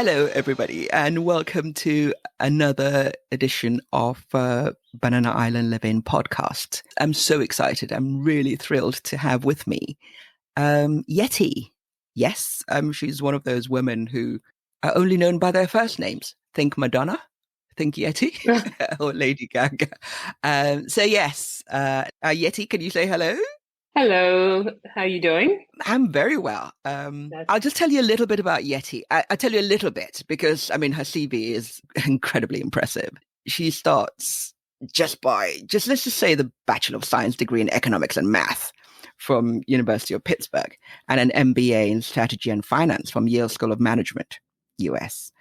Hello, everybody, and welcome to another edition of Banana Island Living podcast. I'm so excited. I'm really thrilled to have with me Yetty. Yes, she's one of those women who are only known by their first names. Think Madonna, think Yetty, or Lady Gaga. Yetty, can you say hello? Hello, how are you doing? I'm very well. I'll just tell you a little bit about Yetty. I tell you a little bit because, her CV is incredibly impressive. She starts let's just say the Bachelor of Science degree in Economics and Math from University of Pittsburgh and an MBA in Strategy and Finance from Yale School of Management, US.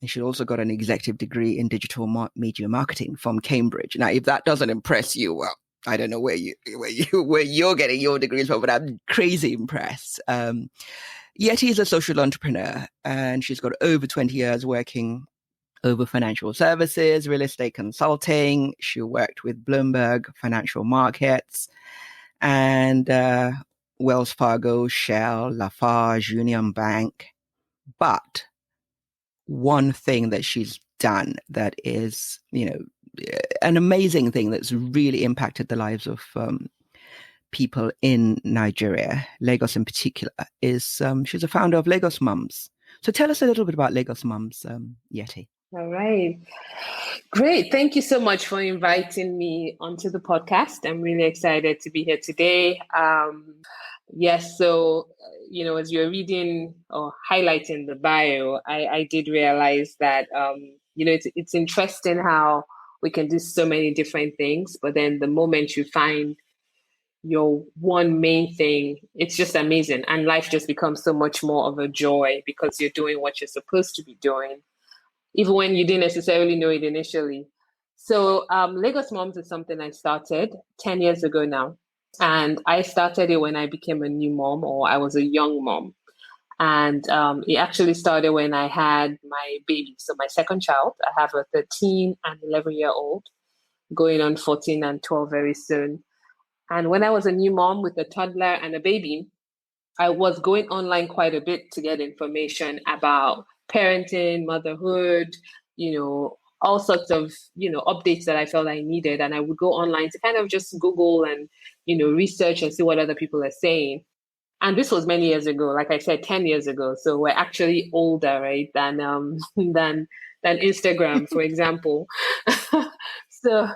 And she also got an executive degree in Digital Media Marketing from Cambridge. Now, if that doesn't impress you, well, I don't know where you're getting your degrees from, but I'm crazy impressed. Yetty is a social entrepreneur, and she's got over 20 years working over financial services, real estate consulting. She worked with Bloomberg Financial Markets and Wells Fargo, Shell, Lafarge, Union Bank. But one thing that she's done that is, an amazing thing that's really impacted the lives of people in Nigeria, Lagos in particular, is she's a founder of Lagos Mums. So tell us a little bit about Lagos Mums, Yetty. All right. Great. Thank you so much for inviting me onto the podcast. I'm really excited to be here today. Yes, so, as you're reading or highlighting the bio, I did realize that, it's interesting how we can do so many different things, but then the moment you find your one main thing, it's just amazing. And life just becomes so much more of a joy because you're doing what you're supposed to be doing, even when you didn't necessarily know it initially. So Lagos Moms is something I started 10 years ago now. And I started it when I became a new mom, or I was a young mom. And it actually started when I had my baby. So my second child, I have a 13 and 11-year-old going on 14 and 12 very soon. And when I was a new mom with a toddler and a baby, I was going online quite a bit to get information about parenting, motherhood, all sorts of, updates that I felt I needed. And I would go online to kind of just Google and, research and see what other people are saying. And this was many years ago, like I said, 10 years ago. So we're actually older, right, than Instagram, for example. So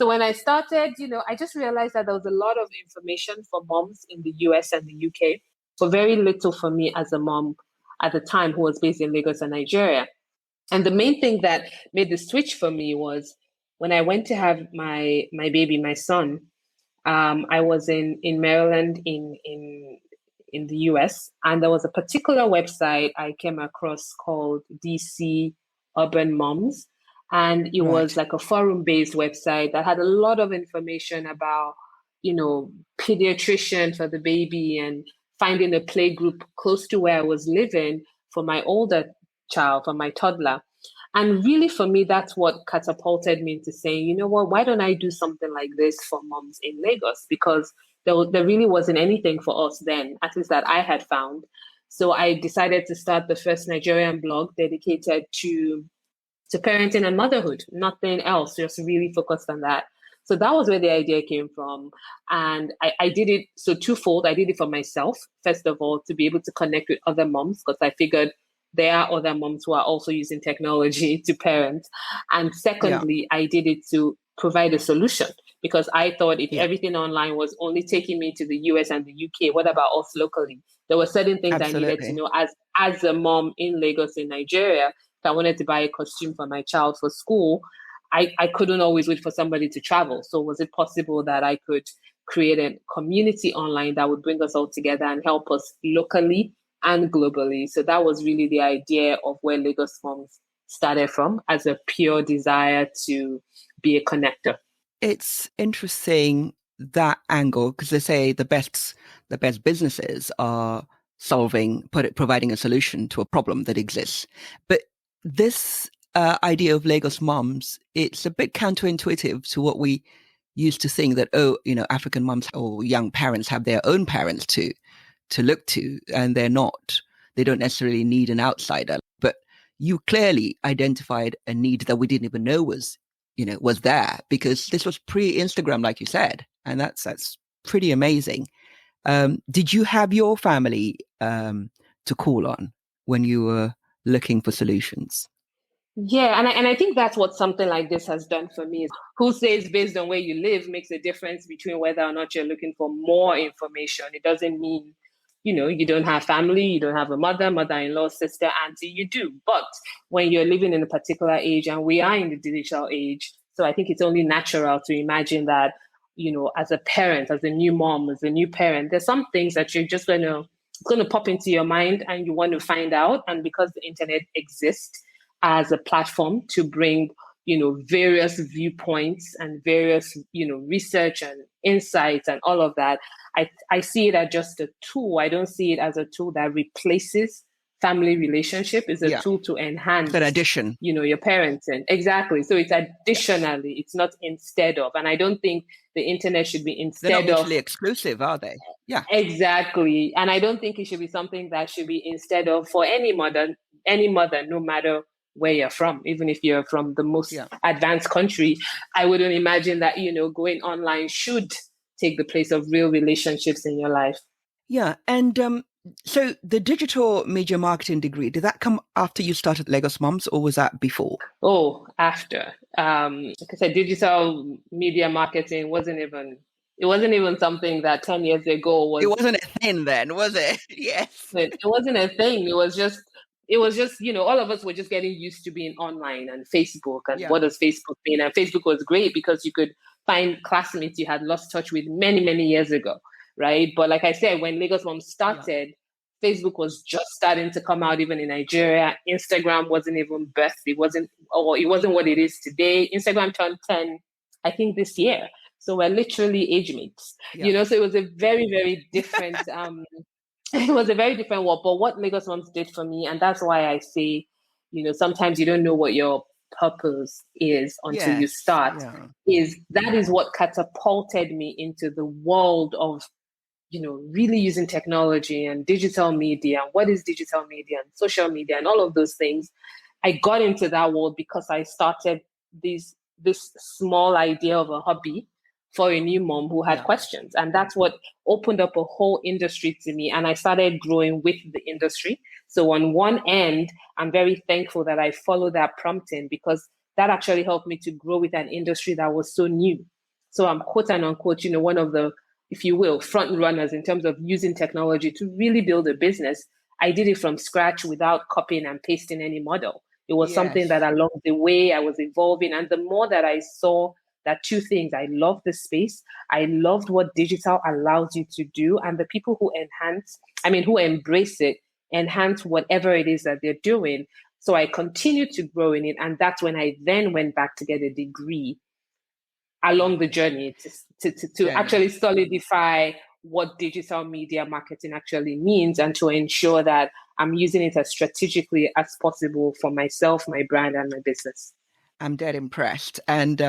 when I started, I just realized that there was a lot of information for moms in the US and the UK, but very little for me as a mom at the time who was based in Lagos and Nigeria. And the main thing that made the switch for me was when I went to have my baby, my son. I was in Maryland in the US, and there was a particular website I came across called DC Urban Moms. And it was like a forum-based website that had a lot of information about, pediatrician for the baby and finding a play group close to where I was living for my older child, for my toddler. And really, for me, that's what catapulted me into saying, you know what, why don't I do something like this for moms in Lagos? Because there really wasn't anything for us then, at least that I had found. So I decided to start the first Nigerian blog dedicated to parenting and motherhood, nothing else, just really focused on that. So that was where the idea came from. And I did it, so twofold. I did it for myself, first of all, to be able to connect with other moms, because I figured there are other moms who are also using technology to parent. And secondly, I did it to provide a solution, because I thought if everything online was only taking me to the US and the UK, what about us locally? There were certain things I needed to know as a mom in Lagos in Nigeria. If I wanted to buy a costume for my child for school, I couldn't always wait for somebody to travel. So was it possible that I could create a community online that would bring us all together and help us locally and globally? So that was really the idea of where Lagos Moms started from, as a pure desire to be a connector. It's interesting, that angle, because they say the best businesses are providing a solution to a problem that exists. But this idea of Lagos Moms, it's a bit counterintuitive to what we used to think, that, African moms or young parents have their own parents to look to, and they don't necessarily need an outsider. But you clearly identified a need that we didn't even know was there, because this was pre-Instagram, like you said, and that's pretty amazing. Did you have your family to call on when you were looking for solutions? Yeah, and I think that's what something like this has done for me. Who says based on where you live makes a difference between whether or not you're looking for more information. It doesn't mean, you don't have family, you don't have a mother, mother-in-law, sister, auntie, you do. But when you're living in a particular age, and we are in the digital age, so I think it's only natural to imagine that, as a parent, as a new mom, as a new parent, there's some things that you're just going to pop into your mind and you want to find out. And because the internet exists as a platform to bring, various viewpoints and various, research and insights and all of that, I see it as just a tool. I don't see it as a tool that replaces family relationship. It's a tool to enhance an addition, your parenting. Exactly. So it's additionally, it's not instead of. And I don't think the internet should be instead They're not of. mutually exclusive, are they? Yeah. Exactly. And I don't think it should be something that should be instead of for any mother, no matter where you're from. Even if you're from the most advanced country, I wouldn't imagine that, going online should take the place of real relationships in your life. Yeah. And so the digital media marketing degree, did that come after you started Lagos Moms, or was that before? Oh, after. Like I said, digital media marketing wasn't even something that 10 years ago was. It wasn't a thing then, was it? Yes. It wasn't a thing. It was just, all of us were just getting used to being online and Facebook. And what does Facebook mean? And Facebook was great because you could find classmates you had lost touch with many, many years ago, right? But like I said, when Lagos Mom started, Facebook was just starting to come out even in Nigeria. Instagram wasn't even birthed. It wasn't what it is today. Instagram turned 10, I think, this year. So we're literally age mates, so it was a very, very different, it was a very different world. But what Lagos Moms did for me, and that's why I say, sometimes you don't know what your purpose is until you start, is what catapulted me into the world of, really using technology and digital media. What is digital media and social media and all of those things? I got into that world because I started this small idea of a hobby for a new mom who had questions. And that's what opened up a whole industry to me. And I started growing with the industry. So on one end, I'm very thankful that I followed that prompting, because that actually helped me to grow with an industry that was so new. So I'm quote and unquote, one of the, if you will, front runners in terms of using technology to really build a business. I did it from scratch without copying and pasting any model. It was something that along the way I was evolving. And the more that I saw that two things, I loved the space, I loved what digital allows you to do, and the people who who embrace it, enhance whatever it is that they're doing. So I continued to grow in it. And that's when I then went back to get a degree along the journey to actually solidify what digital media marketing actually means, and to ensure that I'm using it as strategically as possible for myself, my brand, and my business. I'm dead impressed. And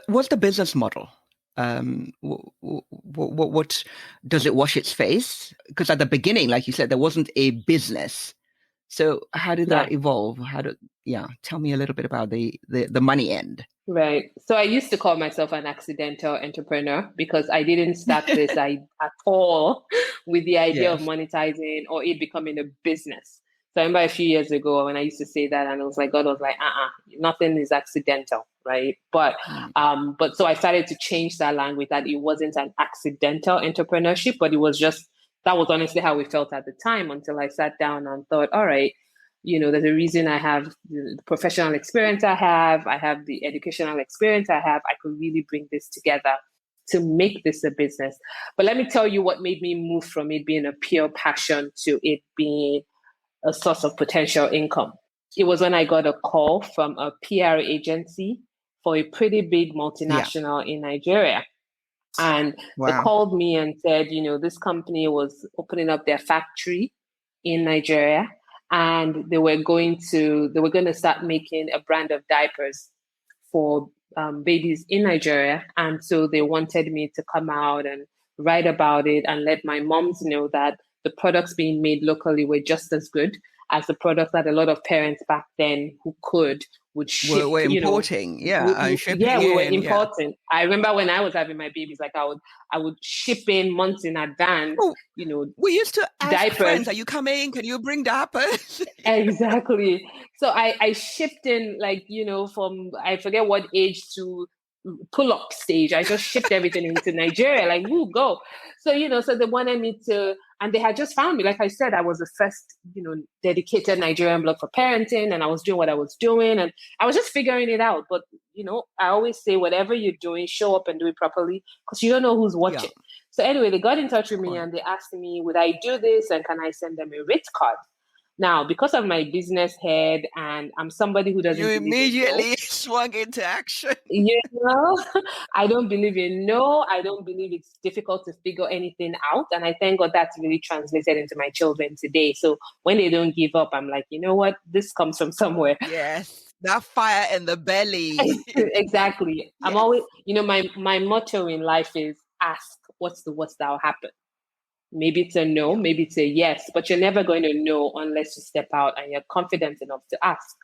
what's the business model? What does it wash its face? Because at the beginning, like you said, there wasn't a business. So how did that evolve? Tell me a little bit about the money end. Right. So I used to call myself an accidental entrepreneur, because I didn't start this at all with the idea of monetizing or it becoming a business. So I remember a few years ago when I used to say that, and God was like, nothing is accidental, right? But so I started to change that language, that it wasn't an accidental entrepreneurship, but it was just, that was honestly how we felt at the time, until I sat down and thought, all right, there's a reason I have the professional experience I have the educational experience I have. I could really bring this together to make this a business. But let me tell you what made me move from it being a pure passion to it being a source of potential income. It was when I got a call from a PR agency for a pretty big multinational in Nigeria. And they called me and said, this company was opening up their factory in Nigeria, and they were going to start making a brand of diapers for babies in Nigeria. And so they wanted me to come out and write about it and let my moms know that the products being made locally were just as good as the product that a lot of parents back then who would ship, we're importing, shipping we were in, importing. Yeah. I remember when I was having my babies, like I would ship in months in advance. Oh, we used to ask diapers. Friends, "Are you coming? Can you bring diapers?" Exactly. So I shipped in, like, from I forget what age to pull-up stage. I just shipped everything into Nigeria, like, woo, go. So, so they wanted me to, and they had just found me. Like I said, I was the first, dedicated Nigerian blog for parenting, and I was doing what I was doing, and I was just figuring it out. But, I always say, whatever you're doing, show up and do it properly, because you don't know who's watching. Yeah. So anyway, they got in touch with me and they asked me, would I do this, and can I send them a rate card? Now, because of my business head, and I'm somebody who doesn't... You immediately swung into action. I don't believe in no. I don't believe it's difficult to figure anything out. And I thank God that's really translated into my children today. So when they don't give up, I'm like, you know what? This comes from somewhere. Yes. That fire in the belly. Exactly. Yes. I'm always, my motto in life is ask, what's the worst that'll happen? Maybe it's a no, maybe it's a yes, but you're never going to know unless you step out and you're confident enough to ask.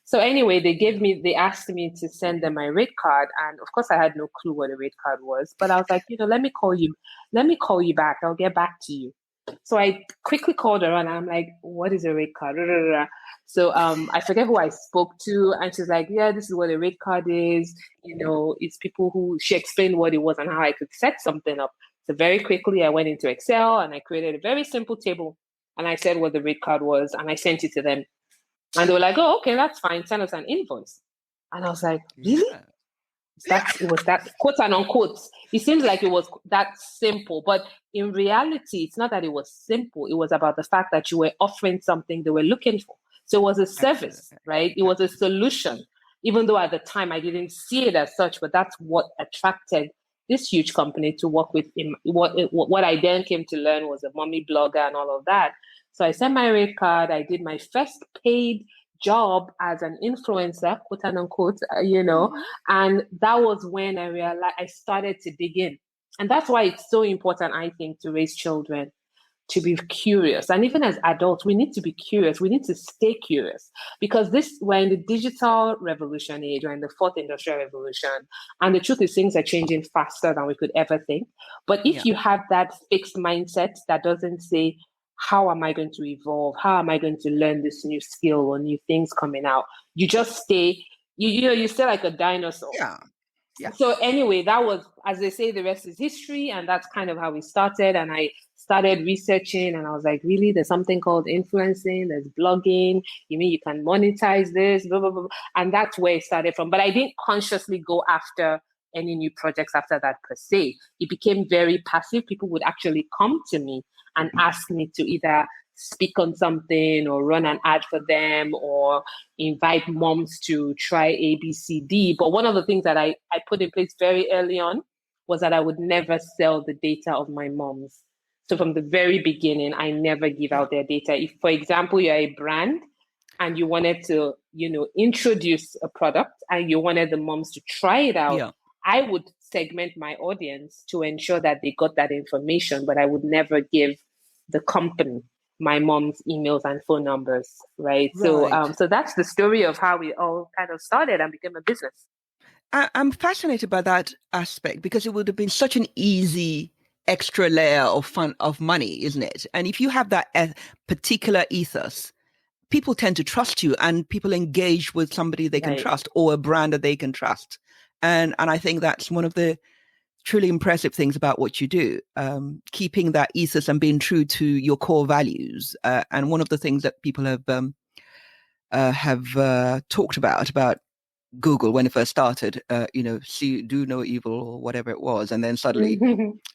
So anyway, they asked me to send them my rate card. And of course I had no clue what a rate card was, but I was like, let me call you back. I'll get back to you. So I quickly called her and I'm like, what is a rate card? So I forget who I spoke to, and she's like, yeah, this is what a rate card is. It's people who, she explained what it was and how I could set something up. So very quickly, I went into Excel and I created a very simple table, and I said what the rate card was, and I sent it to them. And they were like, oh, okay, that's fine. Send us an invoice. And I was like, really? Yeah. It was that, quote and unquote. It seems like it was that simple, but in reality, it's not that it was simple. It was about the fact that you were offering something they were looking for. So it was a service, right? It was a solution, even though at the time I didn't see it as such, but that's what attracted this huge company to work with him. What I then came to learn was a mommy blogger and all of that. So I sent my rate card. I did my first paid job as an influencer, quote and unquote, and that was when I realized I started to dig in. And that's why it's so important, I think, to raise children, to be curious. And even as adults, we need to be curious. We need to stay curious, because we're in the digital revolution age, we're in the fourth industrial revolution. And the truth is, things are changing faster than we could ever think. But if you have that fixed mindset that doesn't say, how am I going to evolve? How am I going to learn this new skill or new things coming out? You just stay, you stay like a dinosaur. Yeah. So anyway, that was, as they say, the rest is history. And that's kind of how we started. And I started researching, and I was like, really, there's something called influencing, there's blogging. You mean you can monetize this, blah, blah, blah. And that's where it started from. But I didn't consciously go after any new projects after that per se. It became very passive. People would actually come to me and ask me to either speak on something or run an ad for them or invite moms to try ABCD. But one of the things that I put in place very early on was that I would never sell the data of my moms. So from the very beginning, I never give out their data. If, for example, you're a brand and you wanted to, introduce a product and you wanted the moms to try it out, I would segment my audience to ensure that they got that information, but I would never give the company my mom's emails and phone numbers, right? So that's the story of how we all kind of started and became a business. I'm fascinated by that aspect, because it would have been such an easy extra layer of money, isn't it? And if you have that particular ethos, people tend to trust you, and people engage with somebody they can trust, or a brand that they can trust. And I think that's one of the truly impressive things about what you do, keeping that ethos and being true to your core values. And one of the things that people have talked about Google when it first started, see, do no evil or whatever it was, and then suddenly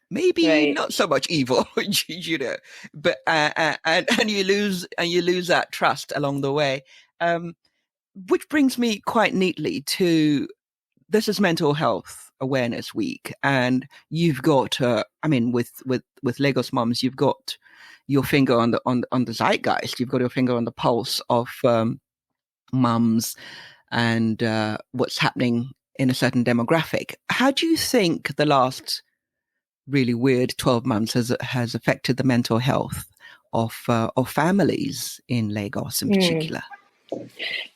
maybe not so much evil, but and you lose that trust along the way, which brings me quite neatly to, this is Mental Health Awareness Week, and you've got with Lagos Mums, you've got your finger on the zeitgeist, you've got your finger on the pulse of mums and what's happening in a certain demographic. How do you think the last really weird 12 months has affected the mental health of families in Lagos in particular?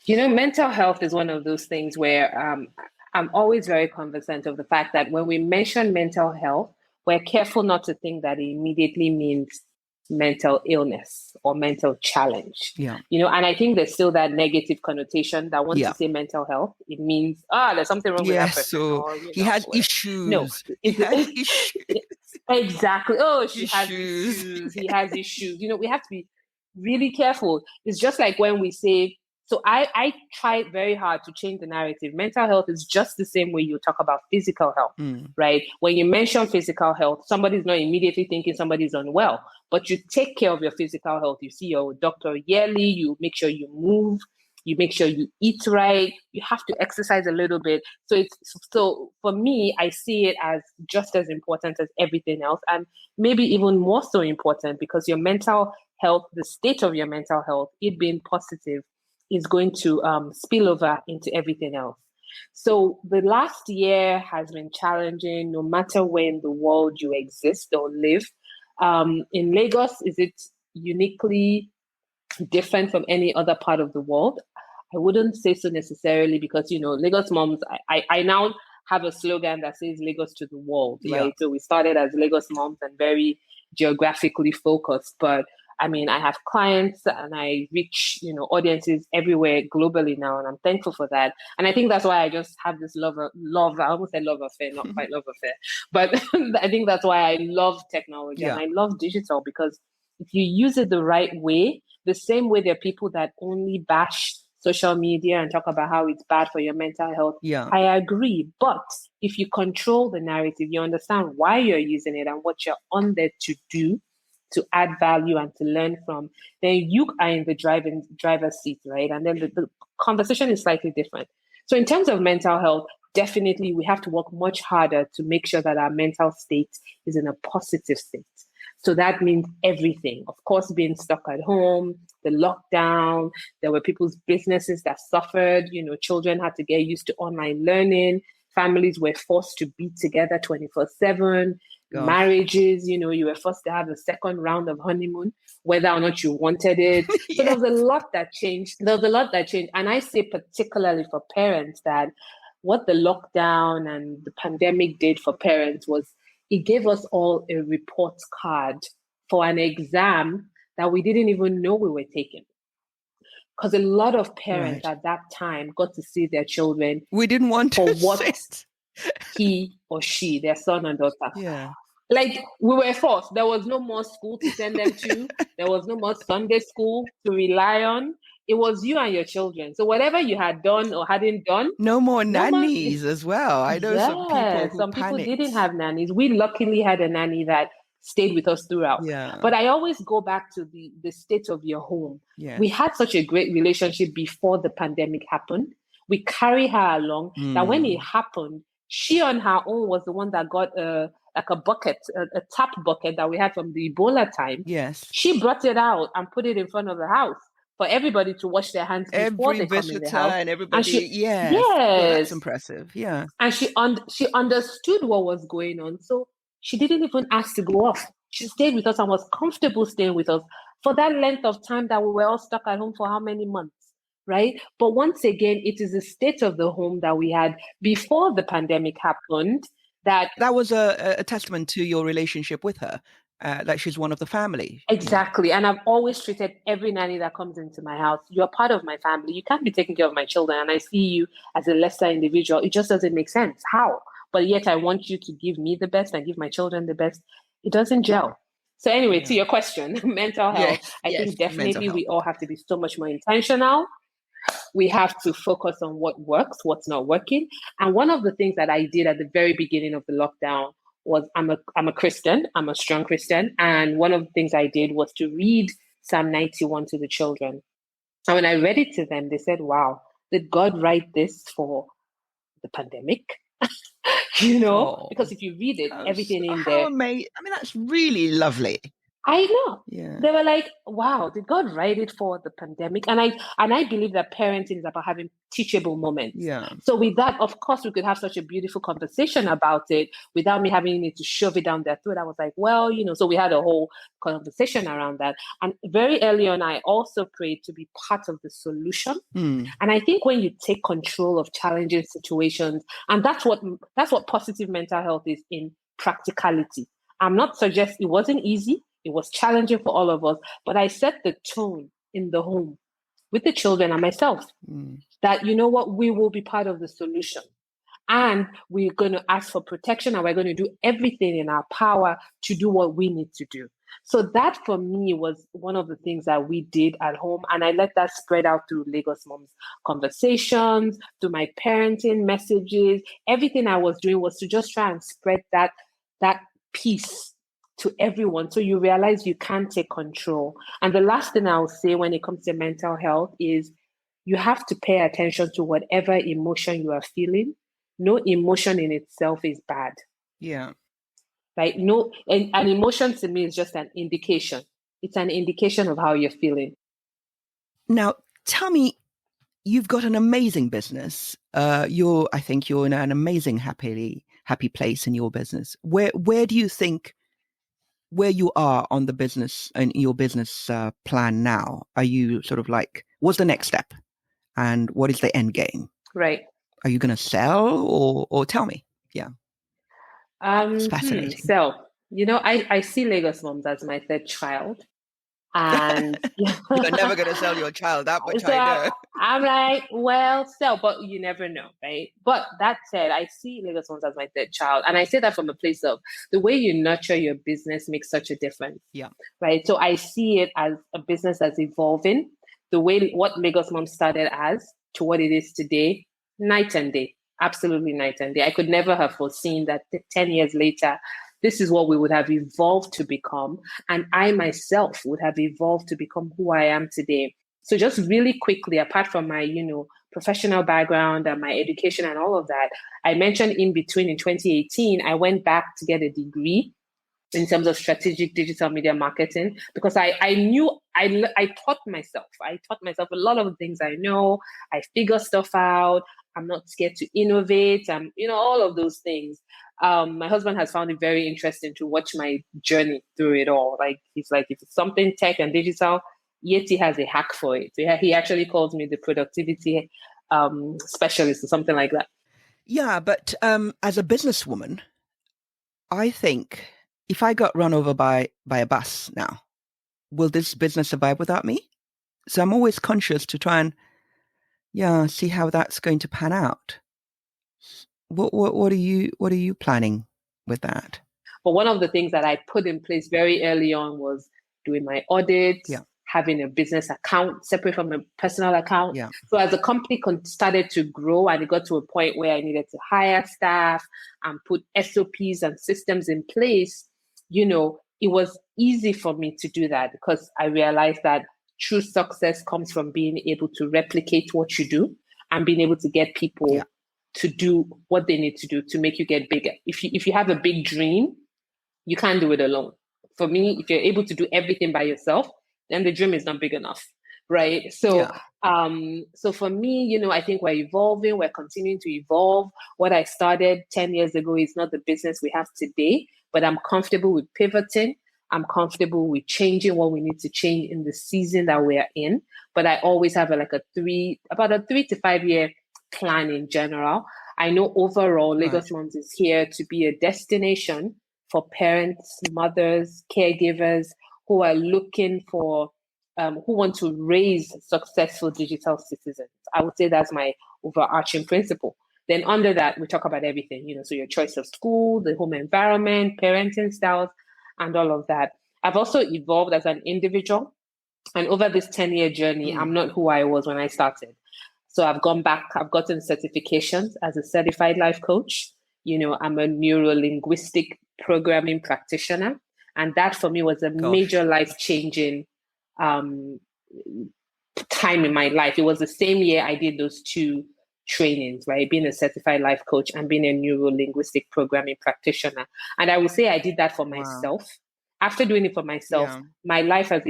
Mental health is one of those things where I'm always very cognizant of the fact that when we mention mental health, we're careful not to think that it immediately means mental illness or mental challenge. And I think there's still that negative connotation that once you say mental health, it means, there's something wrong with that person. So he has issues. No, he has issues. Exactly. Oh, she has issues. He has issues. We have to be really careful. It's just like when we say, so I try very hard to change the narrative. Mental health is just the same way you talk about physical health, right? When you mention physical health, somebody's not immediately thinking somebody's unwell, but you take care of your physical health. You see your doctor yearly, you make sure you move, you make sure you eat right, you have to exercise a little bit. So for me, I see it as just as important as everything else, and maybe even more so important, because your mental health, the state of your mental health, it being positive, is going to spill over into everything else. So the last year has been challenging, no matter where in the world you exist or live. In Lagos, is it uniquely different from any other part of the world? I wouldn't say so necessarily, because, Lagos moms, I now have a slogan that says Lagos to the world, right? So we started as Lagos moms and very geographically focused, but I have clients and I reach, audiences everywhere globally now, and I'm thankful for that. And I think that's why I just have this love, I almost said love affair, not quite love affair, but I think that's why I love technology and I love digital, because if you use it the right way, the same way there are people that only bash social media and talk about how it's bad for your mental health. I agree. But if you control the narrative, you understand why you're using it and what you're on there to do, to add value and to learn from, then you are in the driver's seat, right? And then the conversation is slightly different. So in terms of mental health, definitely we have to work much harder to make sure that our mental state is in a positive state. So that means everything. Of course, being stuck at home, the lockdown, there were people's businesses that suffered, children had to get used to online learning, families were forced to be together 24/7. Marriages, you were forced to have a second round of honeymoon, whether or not you wanted it. So there was a lot that changed. And I say particularly for parents that what the lockdown and the pandemic did for parents was it gave us all a report card for an exam that we didn't even know we were taking. Because a lot of parents at that time got to see their children. We didn't want to what he or she, their son and daughter. Like, we were forced. There was no more school to send them to. There was no more Sunday school to rely on. It was you and your children. So whatever you had done or hadn't done. No more nannies as well. I know some people didn't have nannies. We luckily had a nanny that stayed with us throughout. But I always go back to the state of your home. We had such a great relationship before the pandemic happened. We carry her along that when it happened, she on her own was the one that got a bucket, a tap bucket that we had from the Ebola time. She brought it out and put it in front of the house for everybody to wash their hands before they come in the house. And everybody, well, that's impressive. And she understood what was going on. So she didn't even ask to go off. She stayed with us and was comfortable staying with us for that length of time that we were all stuck at home for how many months, right? But once again, it is the state of the home that we had before the pandemic happened. That was a testament to your relationship with her, like she's one of the family. Exactly. And I've always treated every nanny that comes into my house, you're part of my family. You can't be taking care of my children and I see you as a lesser individual. It just doesn't make sense. How? But yet I want you to give me the best and give my children the best. It doesn't gel. So anyway, to your question, mental health, I think definitely we all have to be so much more intentional. We have to focus on what works, what's not working. And one of the things that I did at the very beginning of the lockdown was I'm a Christian, I'm a strong Christian. And one of the things I did was to read Psalm 91 to the children. And when I read it to them, they said, wow, did God write this for the pandemic? Because if you read it, everything in there. That's really lovely. I know. Yeah. They were like, wow, did God write it for the pandemic? And I believe that parenting is about having teachable moments. Yeah. So with that, of course, we could have such a beautiful conversation about it without me having it to shove it down their throat. I was like, well, so we had a whole conversation around that. And very early on, I also prayed to be part of the solution. And I think when you take control of challenging situations, and that's what positive mental health is in practicality. I'm not suggesting it wasn't easy. It was challenging for all of us, but I set the tone in the home with the children and myself that, you know what, we will be part of the solution. And we're going to ask for protection, and we're going to do everything in our power to do what we need to do. So that for me was one of the things that we did at home. And I let that spread out through Lagos Moms conversations, through my parenting messages. Everything I was doing was to just try and spread that peace to everyone. So you realize you can take control. And the last thing I'll say when it comes to mental health is you have to pay attention to whatever emotion you are feeling. No emotion in itself is bad. Yeah. Like an emotion to me is just an indication. It's an indication of how you're feeling. Now, tell me, you've got an amazing business. I think you're in an amazing, happy place in your business. Where do you think where you are on the business and your business plan now? Are you sort of like, what's the next step? And what is the end game? Right. Are you going to sell or tell me? Yeah. It's fascinating. So, I see Lagos Moms as my third child. And you're never going to sell your child, that much so I know. I'm like, well, sell, but you never know, right? But that said, I see Lagos Moms as my third child. And I say that from a place of the way you nurture your business makes such a difference. Yeah. Right. So I see it as a business that's evolving. The way what Lagos Moms started as to what it is today, night and day. Absolutely night and day. I could never have foreseen that 10 years later, this is what we would have evolved to become. And I myself would have evolved to become who I am today. So just really quickly, apart from my, professional background and my education and all of that, I mentioned in between in 2018, I went back to get a degree in terms of strategic digital media marketing, because I knew I taught myself a lot of the things I know. I figure stuff out. I'm not scared to innovate. I'm, all of those things. My husband has found it very interesting to watch my journey through it all. Like, he's like, if it's something tech and digital, Yetty has a hack for it. So he actually calls me the productivity specialist or something like that. Yeah, but as a businesswoman, I think if I got run over by a bus now, will this business survive without me? So I'm always conscious to try and see how that's going to pan out. What are you planning with that? But one of the things that I put in place very early on was doing my audits, having a business account separate from a personal account. Yeah. So as the company started to grow and it got to a point where I needed to hire staff and put SOPs and systems in place, it was easy for me to do that because I realized that true success comes from being able to replicate what you do and being able to get people to do what they need to do to make you get bigger. If you have a big dream, you can't do it alone. For me, if you're able to do everything by yourself, then the dream is not big enough, right? So, so for me, I think we're evolving. We're continuing to evolve. What I started 10 years ago is not the business we have today, but I'm comfortable with pivoting. I'm comfortable with changing what we need to change in the season that we're in. But I always have about a 3 to 5 year plan in general. I know overall, Lagos Moms is here to be a destination for parents, mothers, caregivers who are looking for, who want to raise successful digital citizens. I would say that's my overarching principle. Then under that, we talk about everything, so your choice of school, the home environment, parenting styles, and all of that. I've also evolved as an individual. And over this 10-year journey, I'm not who I was when I started. So I've gone back, I've gotten certifications as a certified life coach. I'm a neuro-linguistic programming practitioner. And that for me was a major life-changing time in my life. It was the same year I did those 2 trainings, right? Being a certified life coach and being a neuro-linguistic programming practitioner. And I would say I did that for myself. after doing it for myself, my life has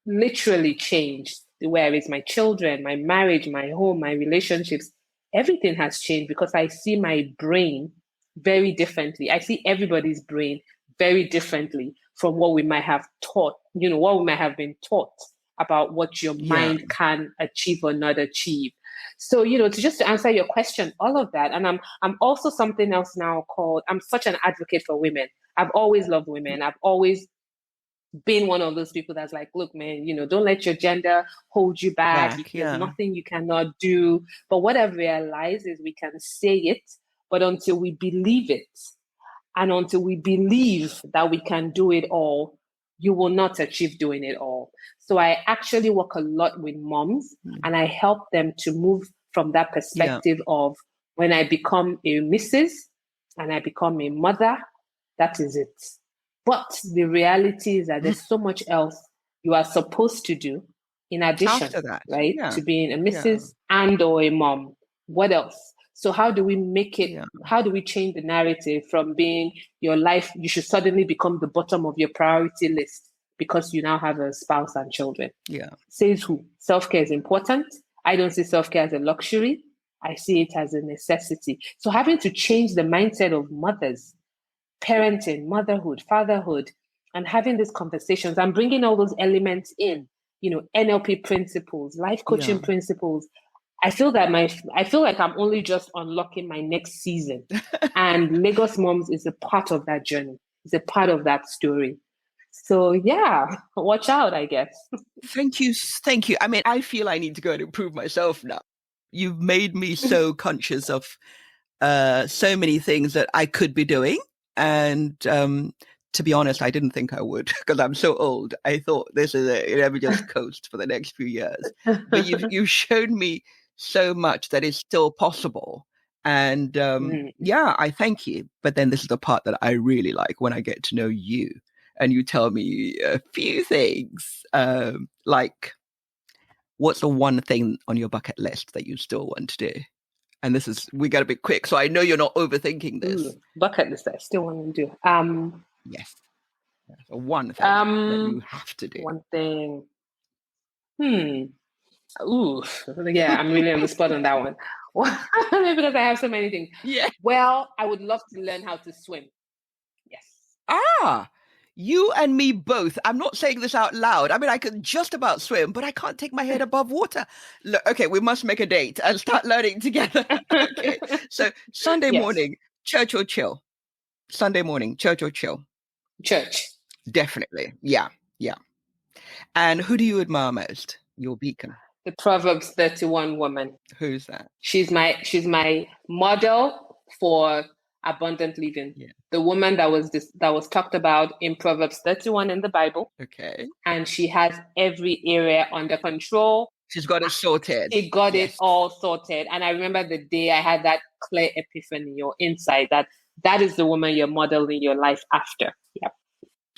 literally changed. The way I raise my children, my marriage, my home, my relationships, everything has changed because I see my brain very differently. I see everybody's brain very differently from what we might have taught, what we might have been taught about what your mind can achieve or not achieve. So, to answer your question, all of that. And I'm also something else now called, I'm such an advocate for women. I've always loved women. I've always been one of those people that's like, look, man, don't let your gender hold you back. There's nothing you cannot do. But what I've realized is we can say it, but until we believe it, and until we believe that we can do it all, you will not achieve doing it all. So I actually work a lot with moms, and I help them to move from that perspective of when I become a Mrs. and I become a mother, that is it. But the reality is that there's so much else you are supposed to do in addition, right? To being a Mrs. and or a mom. What else? So how do we make it, how do we change the narrative from being your life, you should suddenly become the bottom of your priority list because you now have a spouse and children? Says who? Self-care is important. I don't see self-care as a luxury. I see it as a necessity. So having to change the mindset of mothers, parenting, motherhood, fatherhood, and having these conversations and bringing all those elements in, NLP principles, life coaching principles. I feel like I'm only just unlocking my next season. And Lagos Moms is a part of that journey. It's a part of that story. So watch out, I guess. Thank you. I mean, I feel I need to go and improve myself now. You've made me so conscious of so many things that I could be doing. And to be honest, I didn't think I would because I'm so old. I thought this is it. Let me just coast for the next few years. But you've shown me so much that is still possible. And I thank you. But then this is the part that I really like when I get to know you and you tell me a few things, like what's the one thing on your bucket list that you still want to do? And we got to be quick. So I know you're not overthinking this. Bucket list that I still want to do. Yes. So one thing that you have to do. One thing. Ooh, yeah, I'm really on the spot on that one. Because I have so many things. Yeah. Well, I would love to learn how to swim. Yes. You and me both. I'm not saying this out loud. I mean, I can just about swim, but I can't take my head above water. Look, okay, we must make a date and start learning together. Okay. So Sunday morning, church or chill? Sunday morning, church or chill? Church. Definitely. Yeah. And who do you admire most? Your beacon? The Proverbs 31 woman. Who's that? She's my model for abundant living. Yeah. The woman that was talked about in Proverbs 31 in the Bible. Okay. And she has every area under control. She's got it sorted. She got it all sorted. And I remember the day I had that clear epiphany or insight that is the woman you're modeling your life after. Yeah.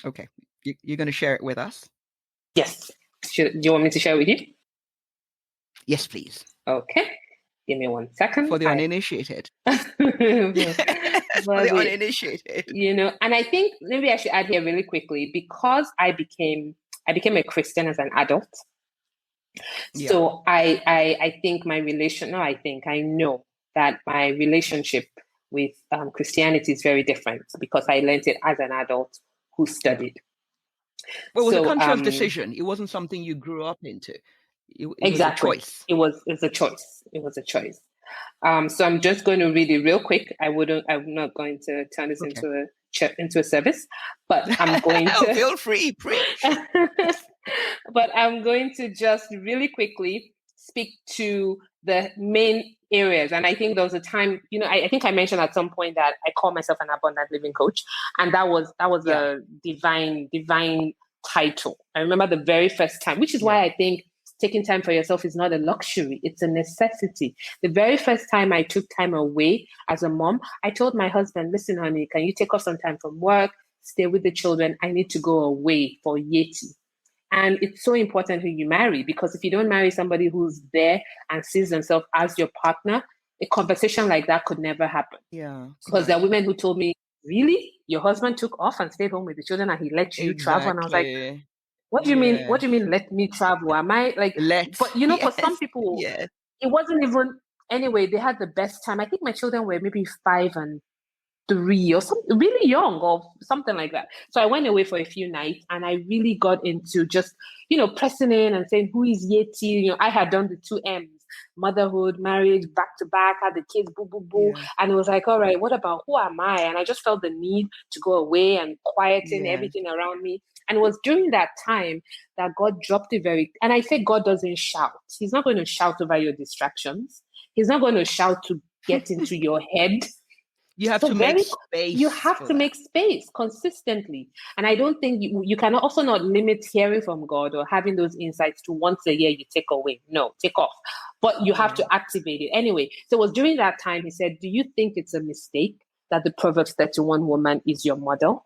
Okay. You're going to share it with us? Yes. Do you want me to share it with you? Yes, please. Okay. Give me 1 second. For the uninitiated. For the uninitiated. And I think maybe I should add here really quickly, because I became a Christian as an adult. Yeah. So I think I know that my relationship with Christianity is very different because I learned it as an adult who studied. Well, it was a conscious decision. It wasn't something you grew up into. It exactly. Was a choice. It was a choice. It was a choice. So I'm just going to read it real quick. I'm not going to turn this into a service, but I'm going to feel free, preach. But I'm going to just really quickly speak to the main areas. And I think there was a time, I think I mentioned at some point that I call myself an abundant living coach. And that was a divine title. I remember the very first time, which is why I think taking time for yourself is not a luxury. It's a necessity. The very first time I took time away as a mom, I told my husband, listen, honey, can you take off some time from work, stay with the children? I need to go away for Yetty. And it's so important who you marry, because if you don't marry somebody who's there and sees themselves as your partner, a conversation like that could never happen. Yeah. Because there are women who told me really? Your husband took off and stayed home with the children and he let you travel? And I was like, what do you mean? What do you mean let me travel? Am I like, but for some people, it wasn't even, anyway, they had the best time. I think my children were maybe 5 and 3 or something, really young or something like that. So I went away for a few nights and I really got into just, pressing in and saying, who is Yetty? I had done the 2 M's, motherhood, marriage, back to back, had the kids, boo, boo, boo. Yeah. And it was like, all right, what about, who am I? And I just felt the need to go away and quieten everything around me. And it was during that time that God dropped it and I say God doesn't shout. He's not going to shout over your distractions. He's not going to shout to get into your head. You have to make space. You have to make space consistently. And I don't think you can also not limit hearing from God or having those insights to once a year you take away. No, take off. But you have to activate it. Anyway, so it was during that time he said, do you think it's a mistake that the Proverbs 31 woman is your model?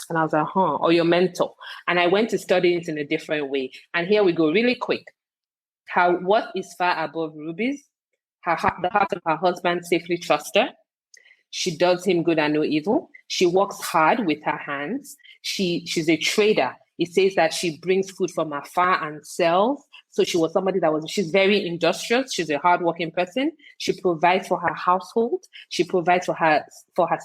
And I was like, or your mentor. And I went to study it in a different way. And here we go, really quick. What is far above rubies? The heart of her husband safely trusts her. She does him good and no evil. She works hard with her hands. She's a trader. It says that she brings food from afar and sells. So she was somebody she's very industrious. She's a hardworking person. She provides for her household. She provides for her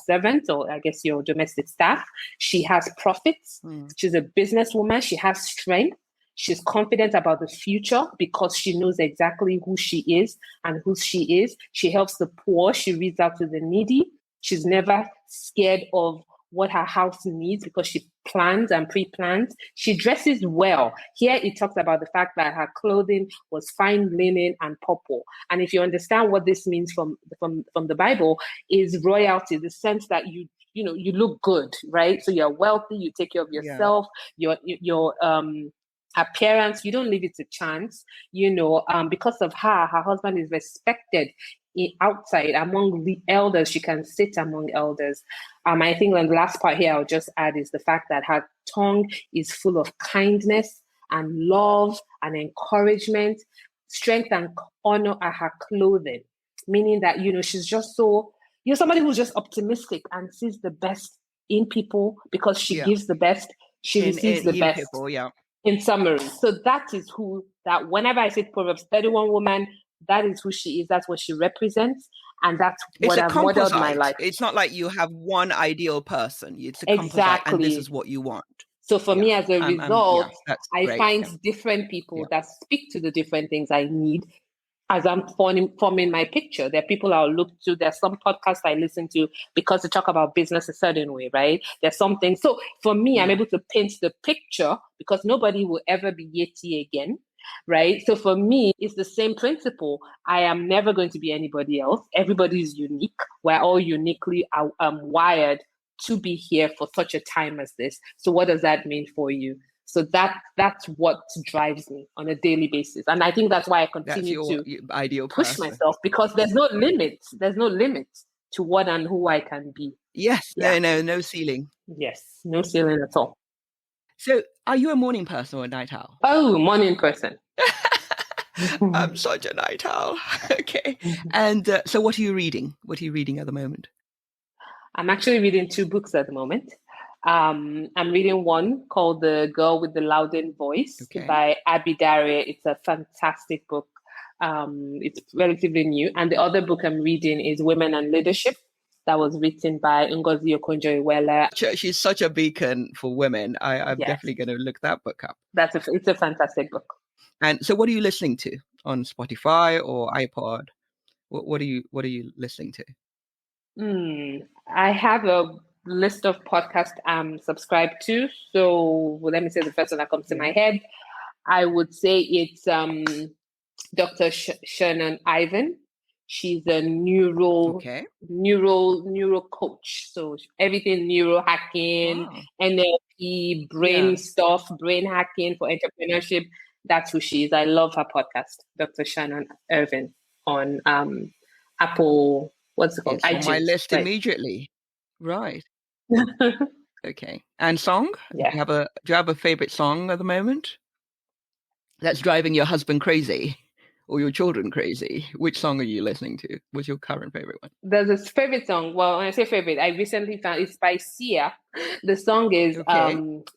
servants, or I guess your domestic staff. She has profits. She's a businesswoman. She has strength. She's confident about the future because she knows exactly who she is and whose she is. She helps the poor. She reaches out to the needy. She's never scared of what her house needs because she plans and pre-plans. She dresses well. Here it talks about the fact that her clothing was fine linen and purple. And if you understand what this means from the Bible, is royalty, the sense that you look good, right? So you're wealthy, you take care of yourself, your appearance, you don't leave it to chance, because of her husband is respected outside among the elders. She can sit among elders. I think the last part here I'll just add is the fact that her tongue is full of kindness and love and encouragement. Strength and honor are her clothing, meaning that, she's just so, somebody who's just optimistic and sees the best in people because she gives the best, she receives the best. People, in summary. So that is that whenever I say Proverbs 31 woman, that is who she is. That's what she represents. And that's what I've modeled my life. It's not like you have one ideal person. It's a composite and this is what you want. So for me, as a result, I find different people that speak to the different things I need as I'm forming my picture. There are people I'll look to. There's some podcasts I listen to because they talk about business a certain way, right? There's something. So for me, I'm able to paint the picture because nobody will ever be Yetty again, right? So for me, it's the same principle. I am never going to be anybody else. Everybody is unique. We're all uniquely wired to be here for such a time as this. So what does that mean for you? So that's what drives me on a daily basis. And I think that's why I continue to push myself, because there's no limit. There's no limit to what and who I can be. Yes. Yeah. No ceiling. Yes. No ceiling at all. So are you a morning person or a night owl? Oh, morning person. I'm such a night owl. Okay. And so what are you reading? What are you reading at the moment? I'm actually reading 2 books at the moment. I'm reading one called The Girl with the Loudest Voice by Abby Daria. It's a fantastic book. It's relatively new. And the other book I'm reading is Women and Leadership, that was written by Ngozi Okonjo-Iweala. She's such a beacon for women. I'm definitely going to look that book up. It's a fantastic book. And so what are you listening to on Spotify or iPod? What are you listening to? I have a list of podcasts I'm subscribed to. So let me say the first one that comes to my head. I would say it's Dr. Shannon Ivan. She's a neuro coach. So everything neuro hacking, NLP, brain stuff, brain hacking for entrepreneurship. That's who she is. I love her podcast, Dr. Shannon Irvin, on Apple. What's it called? It's on my list immediately. Right. Okay. And song? Yeah. Do you have a favorite song at the moment that's driving your husband crazy? or your children crazy? Which song are you listening to? What's your current favorite one? There's a favorite song. Well, when I say favorite, I recently found it's by Sia. The song is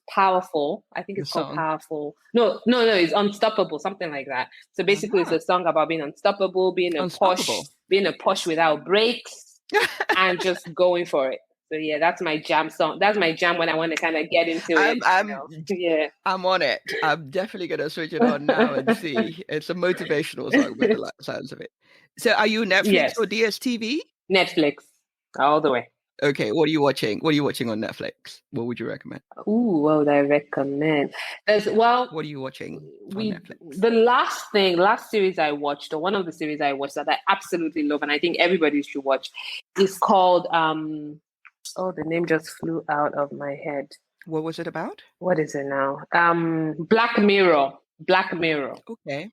Powerful. I think it's called Powerful. No, it's Unstoppable, something like that. So basically it's a song about being unstoppable, being a posh without brakes, and just going for it. So yeah, that's my jam song. That's my jam when I want to kind of get into it. Yeah, I'm on it. I'm definitely going to switch it on now and see. It's a motivational song with the sounds of it. So are you Netflix or DSTV? Netflix, all the way. Okay, what are you watching? What are you watching on Netflix? What would you recommend? Ooh, what would I recommend? What are you watching on Netflix? The last series I watched, or one of the series I watched that I absolutely love, and I think everybody should watch, is called the name just flew out of my head. What was it about? What is it now? Black Mirror. Okay.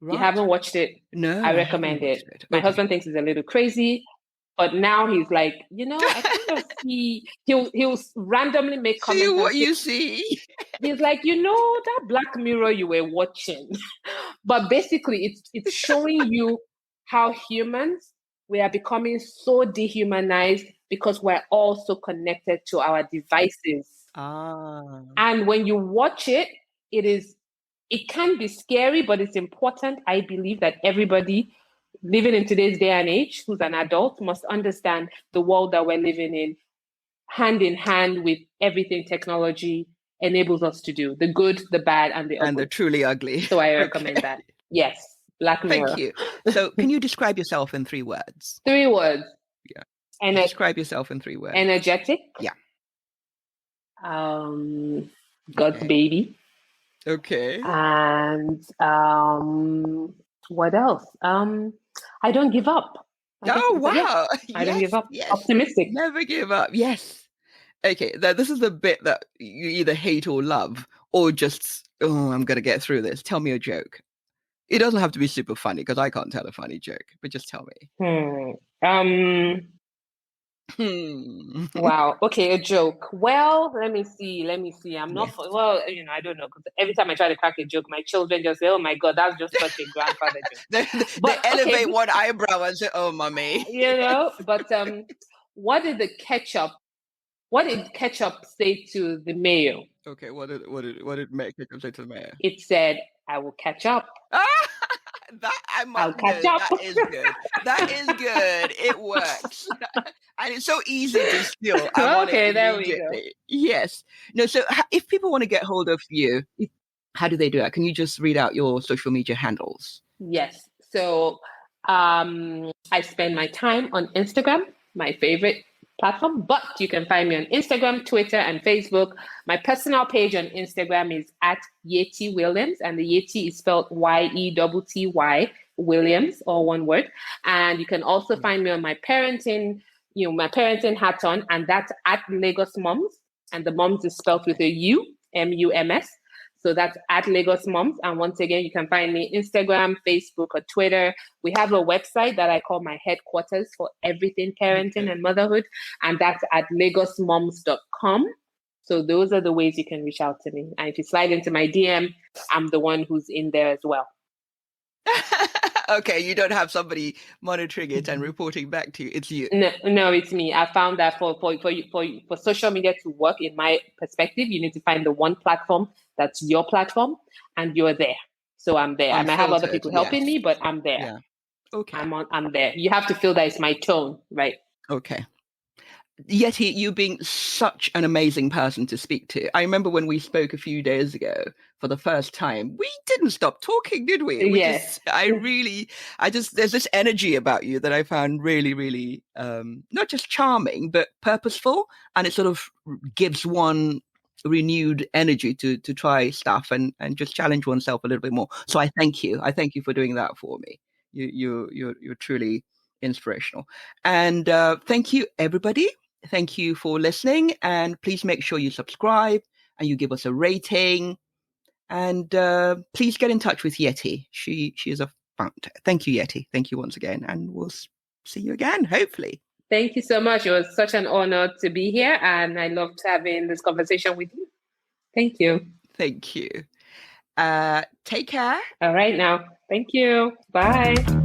Right. You haven't watched it? No. I recommend it. My husband thinks it's a little crazy, but now he's like, I think he'll randomly make comments. See what you see. He's like, that Black Mirror you were watching. But basically it's showing you how humans, we are becoming so dehumanized because we're all so connected to our devices. And when you watch it, it can be scary, but it's important. I believe that everybody living in today's day and age who's an adult must understand the world that we're living in hand with everything technology enables us to do, the good, the bad, and the ugly. And the truly ugly. So I recommend that. Yes, Black Mirror. Thank you. So can you describe yourself in 3 words? 3 words. Yeah. Describe yourself in 3 words. Energetic. Yeah. God's baby. Okay. And what else? I don't give up. Wow. I don't give up. Yes. Optimistic. Never give up. Yes. Okay. This is the bit that you either hate or love, or just, I'm going to get through this. Tell me a joke. It doesn't have to be super funny because I can't tell a funny joke, but just tell me. Wow. Okay, a joke. Well, let me see. I'm not. Well, I don't know, because every time I try to crack a joke, my children just say, "Oh my God, that's just such a grandfather joke." they elevate one eyebrow and say, "Oh, mommy." But what did ketchup say to the mayo? Okay, what did ketchup say to the mayo? It said, "I will catch up." I'll catch up. That is good. That is good. It works. And it's so easy to steal. Okay, there we go. Yes. No, so if people want to get hold of you, how do they do that? Can you just read out your social media handles? Yes. So I spend my time on Instagram, my favorite platform, but you can find me on Instagram, Twitter, and Facebook. My personal page on Instagram is at Yetty Williams, and the Yetty is spelled YETTY Williams, all one word. And you can also find me on my parenting hat on, and that's at Lagos Moms, and the Moms is spelled with a U, MUMS. So that's at Lagos Moms. And once again, you can find me Instagram, Facebook, or Twitter. We have a website that I call my headquarters for everything parenting and motherhood. And that's at lagosmoms.com. So those are the ways you can reach out to me. And if you slide into my DM, I'm the one who's in there as well. Okay, you don't have somebody monitoring it and reporting back to you. It's you. No, it's me. I found that for social media to work, in my perspective, you need to find the one platform that's your platform, and you're there. So I'm there. I might have other people helping me, but I'm there. Yeah. Okay. I'm there. You have to feel that it's my tone, right? Okay. Yetty, you being such an amazing person to speak to. I remember when we spoke a few days ago for the first time, we didn't stop talking, did we? Yes. There's this energy about you that I found really, really, not just charming, but purposeful. And it sort of gives one renewed energy to try stuff and just challenge oneself a little bit more. So I thank you. I thank you for doing that for me. You're truly inspirational. And thank you, everybody. Thank you for listening, and please make sure you subscribe and you give us a rating, and please get in touch with Yetty. She is a founder. Thank you, Yetty. Thank you once again, and we'll see you again, hopefully. Thank you so much. It was such an honor to be here, and I loved having this conversation with you. Thank you. Thank you. Take care. All right now. Thank you. Bye.